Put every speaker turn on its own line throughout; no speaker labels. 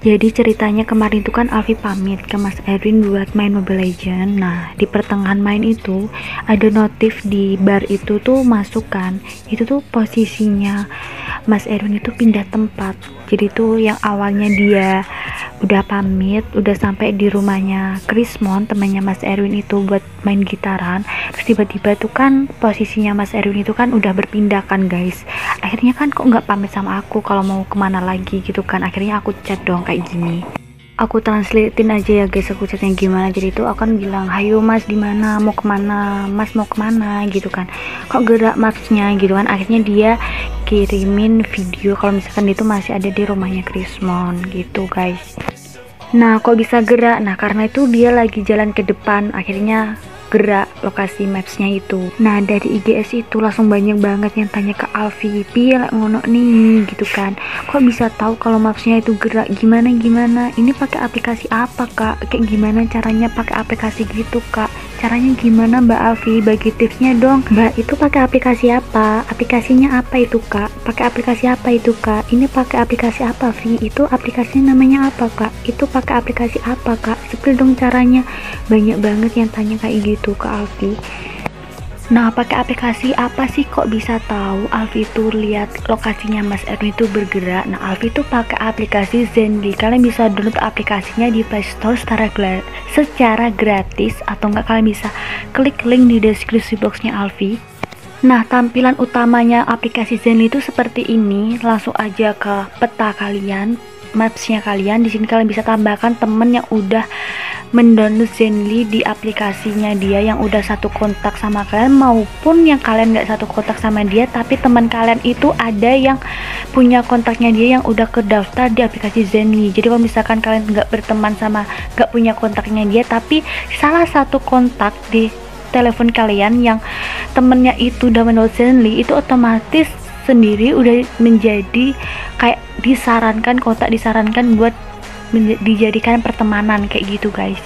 Jadi ceritanya kemarin itu kan Alfi pamit ke Mas Erwin buat main Mobile Legends. Nah, di pertengahan main itu ada notif di bar itu tuh masuk kan. Itu tuh posisinya Mas Erwin itu pindah tempat. Jadi tuh yang awalnya dia udah pamit, udah sampai di rumahnya Krismon, temannya Mas Erwin itu buat main gitaran. Terus tiba-tiba tuh kan posisinya Mas Erwin itu kan udah berpindah kan guys. Akhirnya kan kok nggak pamit sama aku kalau mau kemana lagi gitu kan. Akhirnya aku chat dong kayak gini. Aku translatein aja ya guys, aku chatnya gimana. Jadi itu akan bilang, hayo mas di mana, mau kemana, mas mau kemana gitu kan, kok gerak masnya gitu kan. Akhirnya dia kirimin video kalau misalkan dia tuh masih ada di rumahnya Krismon gitu guys. Nah kok bisa gerak, nah karena itu dia lagi jalan ke depan, akhirnya gerak lokasi mapsnya itu. Nah dari IGS itu langsung banyak banget yang tanya ke Alfi, piye lek ngono nih gitu kan, kok bisa tahu kalau mapsnya itu gerak, gimana ini pakai aplikasi apa kak, kayak gimana caranya pakai aplikasi gitu kak, caranya gimana Mbak Alfi, bagi tipsnya dong Mbak, itu pakai aplikasi apa, aplikasinya apa itu kak, pakai aplikasi apa itu kak, ini pakai aplikasi apa Vi, itu aplikasinya namanya apa kak, itu pakai aplikasi apa kak, spill dong caranya. Banyak banget yang tanya kayak gitu ke Alfi. Nah pakai aplikasi apa sih kok bisa tahu Alfi itu lihat lokasinya Mas Erwin itu bergerak. Nah Alfi itu pakai aplikasi Zenly, kalian bisa download aplikasinya di Play Store secara gratis, atau enggak kalian bisa klik link di deskripsi boxnya Alfi. Nah tampilan utamanya aplikasi Zenly itu seperti ini. Langsung aja ke peta kalian, mapsnya kalian. Di sini kalian bisa tambahkan temen yang udah mendownload Zenly di aplikasinya dia, yang udah satu kontak sama kalian, maupun yang kalian nggak satu kontak sama dia tapi teman kalian itu ada yang punya kontaknya dia yang udah kedaftar di aplikasi Zenly. Jadi kalau misalkan kalian nggak berteman sama, nggak punya kontaknya dia, tapi salah satu kontak di telepon kalian yang temennya itu udah mendownload Zenly, itu otomatis sendiri udah menjadi kayak disarankan, kontak disarankan buat dijadikan pertemanan kayak gitu guys.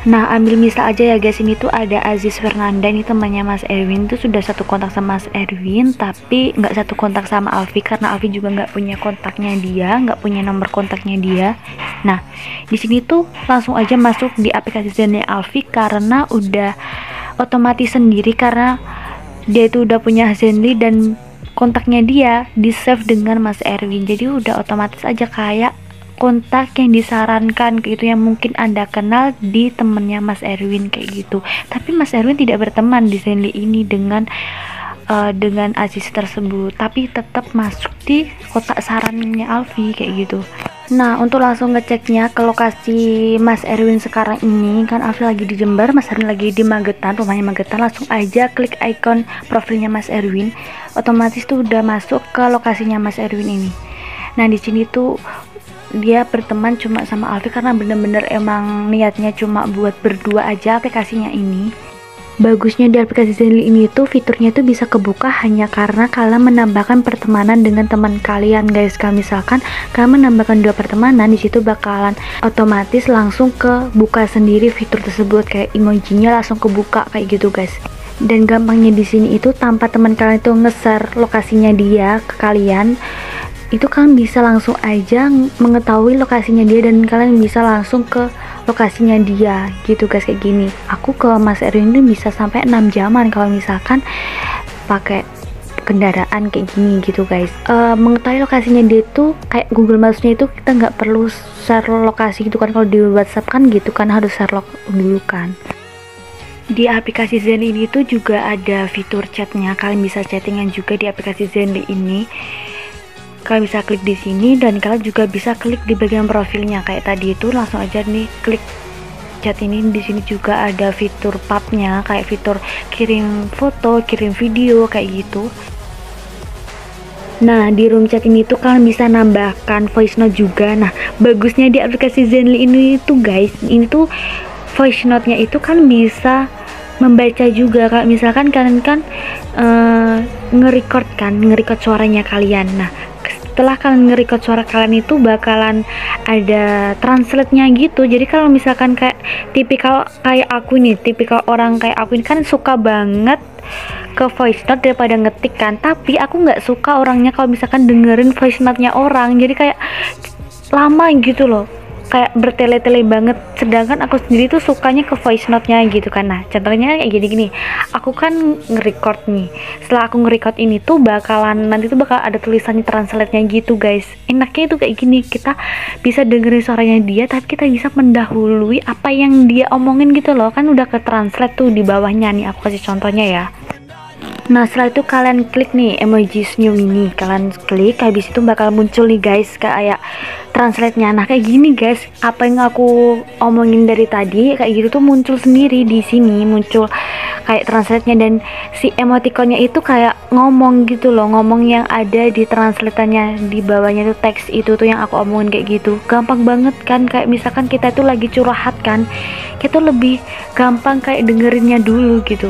Nah ambil misal aja ya guys, ini tuh ada Aziz Fernanda, ini temannya Mas Erwin, tuh sudah satu kontak sama Mas Erwin tapi nggak satu kontak sama Alfi, karena Alfi juga nggak punya kontaknya dia, nggak punya nomor kontaknya dia. Nah di sini tuh langsung aja masuk di aplikasi Zenly Alfi karena udah otomatis sendiri, karena dia itu udah punya Zenly dan kontaknya dia di save dengan Mas Erwin, jadi udah otomatis aja kayak kontak yang disarankan gitu, yang mungkin anda kenal di temennya Mas Erwin kayak gitu. Tapi Mas Erwin tidak berteman di Zenly ini dengan Aziz tersebut, tapi tetap masuk di kotak sarannya Alfi kayak gitu. Nah untuk langsung ngeceknya ke lokasi Mas Erwin sekarang ini kan, Alfi lagi di Jember, Mas Erwin lagi di Magetan, rumahnya Magetan. Langsung aja klik icon profilnya Mas Erwin, otomatis tuh udah masuk ke lokasinya Mas Erwin ini. Nah di sini tuh dia berteman cuma sama Alfi karena bener-bener emang niatnya cuma buat berdua aja aplikasinya ini. Bagusnya di aplikasi Zenly ini tuh fiturnya tuh bisa kebuka hanya karena kalian menambahkan pertemanan dengan teman kalian guys. Kalau misalkan kalian menambahkan 2 pertemanan, di situ bakalan otomatis langsung kebuka sendiri fitur tersebut, kayak emojinya langsung kebuka kayak gitu guys. Dan gampangnya di sini itu tanpa teman kalian itu nge-share lokasinya dia ke kalian, itu kan bisa langsung aja mengetahui lokasinya dia dan kalian bisa langsung ke lokasinya dia gitu guys. Kayak gini aku ke Mas Erwin ini bisa sampai 6 jaman kalau misalkan pakai kendaraan kayak gini gitu guys. Mengetahui lokasinya dia tuh kayak Google Maps-nya itu kita nggak perlu share lokasi gitu kan, kalau di WhatsApp kan gitu kan harus share dulu kan. Di aplikasi Zenly ini tuh juga ada fitur chatnya, kalian bisa chattingan juga di aplikasi Zenly ini. Kalian bisa klik di sini dan kalian juga bisa klik di bagian profilnya kayak tadi itu, langsung aja nih klik chat ini. Di sini juga ada fitur pubnya, kayak fitur kirim foto, kirim video kayak gitu. Nah di room chat ini tuh kalian bisa nambahkan voice note juga. Nah bagusnya di aplikasi Zenly ini tuh guys, ini tuh voice note-nya itu kan bisa membaca juga. Kalau misalkan kalian kan nge-record suaranya kalian. Nah setelah kalian nge-record suara kalian itu bakalan ada translate-nya gitu. Jadi kalau misalkan kayak tipikal orang kayak aku ini kan suka banget ke voice note daripada ngetik kan, tapi aku nggak suka orangnya kalau misalkan dengerin voice note-nya orang. Jadi kayak lama gitu loh, kayak bertele-tele banget. Sedangkan aku sendiri tuh sukanya ke voice note-nya gitu kan. Nah contohnya kayak gini-gini, aku kan nge-record nih, setelah aku nge-record ini tuh bakalan nanti tuh bakal ada tulisannya translate-nya gitu guys. Enaknya itu kayak gini, kita bisa dengerin suaranya dia tapi kita bisa mendahului apa yang dia omongin gitu loh, kan udah ke translate tuh di bawahnya nih. Aku kasih contohnya ya. Nah setelah itu kalian klik nih emoji senyum ini, kalian klik, habis itu bakal muncul nih guys kayak translate-nya. Nah kayak gini guys, apa yang aku omongin dari tadi kayak gitu tuh muncul sendiri di sini, muncul kayak translate-nya, dan si emoticonnya itu kayak ngomong gitu loh, ngomong yang ada di translate-nya di bawahnya tuh teks itu tuh yang aku omongin kayak gitu. Gampang banget kan, kayak misalkan kita tuh lagi curhat kan, kita tuh lebih gampang kayak dengerinnya dulu gitu.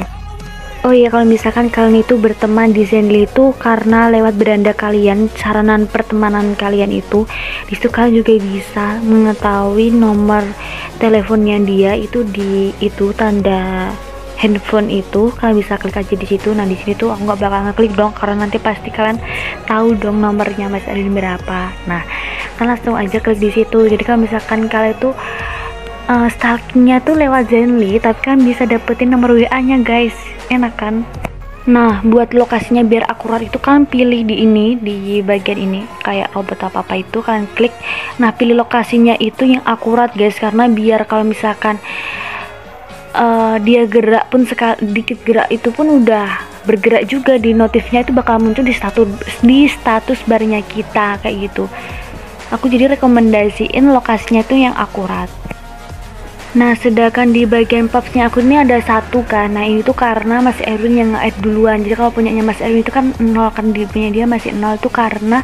Oh iya, kalau misalkan kalian itu berteman di Zenly itu karena lewat beranda kalian, saranan pertemanan kalian itu, disitu kalian juga bisa mengetahui nomor teleponnya dia itu di itu tanda handphone itu, kalian bisa klik aja di situ. Nah di sini tuh aku nggak bakal ngeklik dong karena nanti pasti kalian tahu dong nomornya Mas Erwin berapa. Nah kalian langsung aja klik di situ. Jadi kalau misalkan kalian tuh stalkingnya tuh lewat Zenly tapi kan bisa dapetin nomor WA nya guys, enak kan. Nah buat lokasinya biar akurat itu kalian pilih di ini, di bagian ini kayak robot apa itu kalian klik. Nah pilih lokasinya itu yang akurat guys, karena biar kalau misalkan dia gerak pun dikit gerak itu pun udah bergerak juga di notifnya, itu bakal muncul di status barnya kita kayak gitu. Aku jadi rekomendasiin lokasinya tuh yang akurat. Nah sedangkan di bagian popsnya aku ini ada satu kan, nah ini tuh karena Mas Erwin yang nge-add duluan. Jadi kalau punyanya Mas Erwin itu kan 0 kan, di punya dia masih 0 tuh karena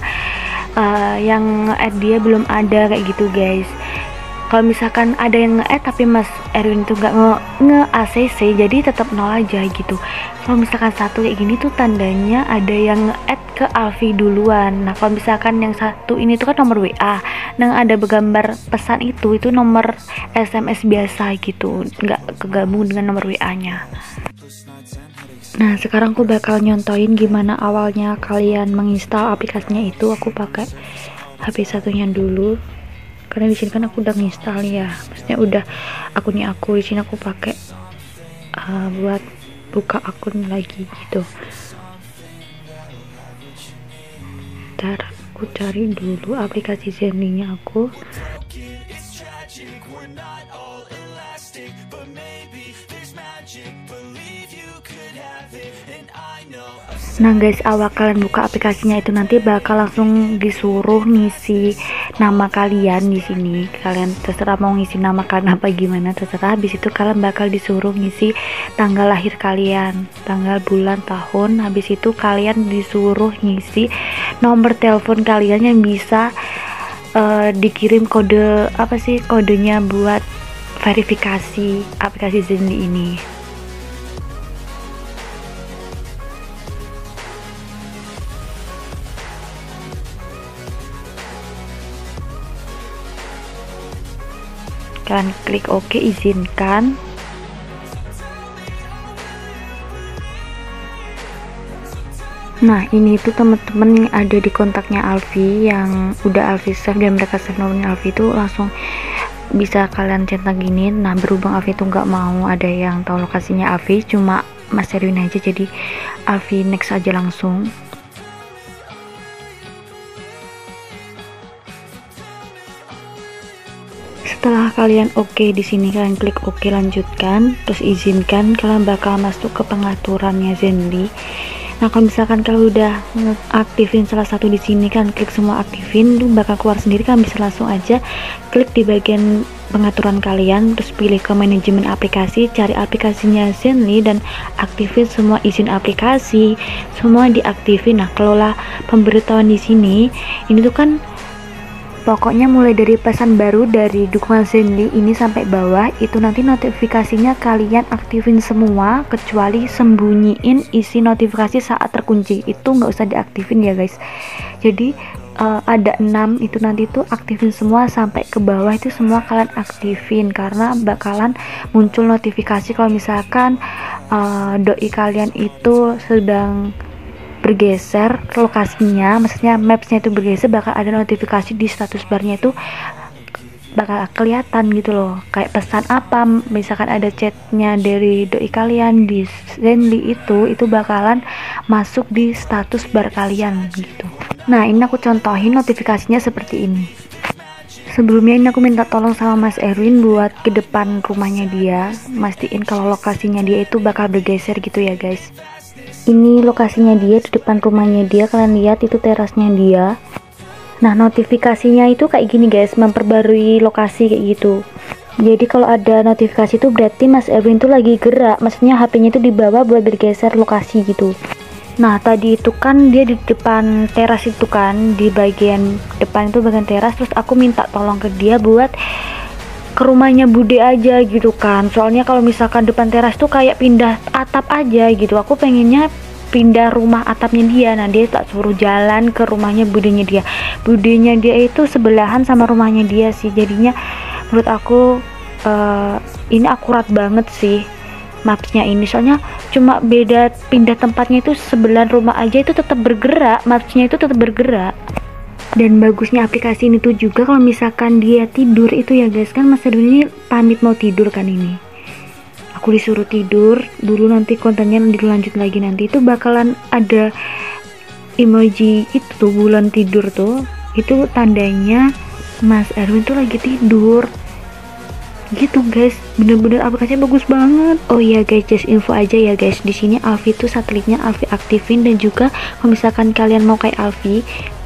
yang nge-add dia belum ada kayak gitu guys. Kalau misalkan ada yang nge-add tapi Mas Erwin itu nggak nge-ACC, jadi tetap 0 aja gitu. Kalau misalkan satu kayak gini tuh tandanya ada yang nge-add ke Alfi duluan. Nah kalau misalkan yang satu ini tuh kan nomor WA, nah ada bergambar pesan itu nomor SMS biasa gitu, nggak kegabung dengan nomor WA nya. Nah sekarang aku bakal nyontoin gimana awalnya kalian menginstal aplikasinya itu. Aku pakai HP satunya dulu karena di sini kan aku udah nginstal ya, maksudnya udah akunnya aku. Di sini aku pakai buat buka akun lagi gitu. Ntar aku cari dulu aplikasi Zenly-nya aku. Nah guys, awal kalian buka aplikasinya itu nanti bakal langsung disuruh ngisi nama kalian di sini. Kalian terserah mau ngisi nama kalian apa gimana, terserah. Habis itu kalian bakal disuruh ngisi tanggal lahir kalian, tanggal, bulan, tahun. Habis itu kalian disuruh ngisi nomor telepon kalian yang bisa dikirim kode apa sih kodenya buat verifikasi aplikasi Zenly ini. Kalian klik OK, izinkan. Nah ini tuh temen-temen yang ada di kontaknya Alfi yang udah Alfi save dan mereka save nomornya Alfi itu langsung bisa kalian centang gini. Nah berhubung Alfi itu nggak mau ada yang tahu lokasinya Alfi, cuma Mas Erwin aja, jadi Alfi next aja langsung. Setelah kalian oke di sini, kalian klik oke, lanjutkan, terus izinkan. Kalian bakal masuk ke pengaturannya Zenly. Nah kalau misalkan kalian udah aktifin salah satu di sini, kan klik semua aktifin, itu bakal keluar sendiri. Kalian bisa langsung aja klik di bagian pengaturan kalian, terus pilih ke manajemen aplikasi, cari aplikasinya Zenly dan aktifin semua izin aplikasi, semua diaktifin. Nah kelola pemberitahuan di sini, ini tuh kan pokoknya mulai dari pesan baru dari dukungan Zenly ini sampai bawah itu nanti notifikasinya kalian aktifin semua, kecuali sembunyiin isi notifikasi saat terkunci itu nggak usah diaktifin ya guys. Jadi ada 6 itu nanti tuh aktifin semua sampai ke bawah, itu semua kalian aktifin karena bakalan muncul notifikasi kalau misalkan doi kalian itu sedang bergeser lokasinya, maksudnya mapsnya itu bergeser, bakal ada notifikasi di status barnya itu bakal kelihatan gitu loh, kayak pesan apa, misalkan ada chatnya dari doi kalian di Zenly itu bakalan masuk di status bar kalian gitu. Nah ini aku contohin notifikasinya seperti ini. Sebelumnya ini aku minta tolong sama Mas Erwin buat ke depan rumahnya dia, mastiin kalau lokasinya dia itu bakal bergeser gitu ya guys. Ini lokasinya dia di depan rumahnya dia, kalian lihat itu terasnya dia. Nah notifikasinya itu kayak gini guys, memperbarui lokasi kayak gitu. Jadi kalau ada notifikasi itu berarti Mas Erwin tuh lagi gerak, maksudnya HP-nya itu dibawa buat bergeser lokasi gitu. Nah tadi itu kan dia di depan teras itu kan, di bagian depan itu bagian teras, terus aku minta tolong ke dia buat ke rumahnya Bude aja gitu kan, soalnya kalau misalkan depan teras tuh kayak pindah atap aja gitu, aku pengennya pindah rumah atapnya dia. Nah dia tak suruh jalan ke rumahnya budenya dia itu sebelahan sama rumahnya dia sih, jadinya menurut aku ini akurat banget sih mapsnya ini, soalnya cuma beda pindah tempatnya itu sebelah rumah aja itu tetap bergerak, mapsnya itu tetap bergerak. Dan bagusnya aplikasi ini tuh juga kalau misalkan dia tidur itu ya guys, kan Mas Erwin ini pamit mau tidur kan, ini aku disuruh tidur dulu, nanti kontennya dilanjut lagi, nanti itu bakalan ada emoji itu tuh bulan tidur tuh, itu tandanya Mas Erwin tuh lagi tidur gitu guys. Bener-bener aplikasinya bagus banget. Oh iya guys, just info aja ya guys, di sini Alfi tuh satelitnya Alfi aktifin, dan juga kalau misalkan kalian mau kayak Alfi,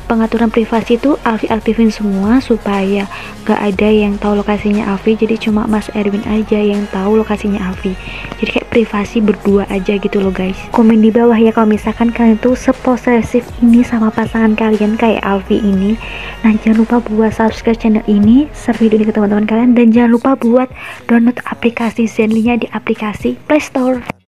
pengaturan privasi itu Alfi aktifin semua supaya gak ada yang tahu lokasinya Alfi, jadi cuma Mas Erwin aja yang tahu lokasinya Alfi, jadi kayak privasi berdua aja gitu loh guys. Komen di bawah ya kalau misalkan kalian tuh seposesif ini sama pasangan kalian kayak Alfi ini. Nah jangan lupa buat subscribe channel ini, share video ini ke teman-teman kalian, dan jangan lupa buat download aplikasi Zenly-nya di aplikasi Play Store.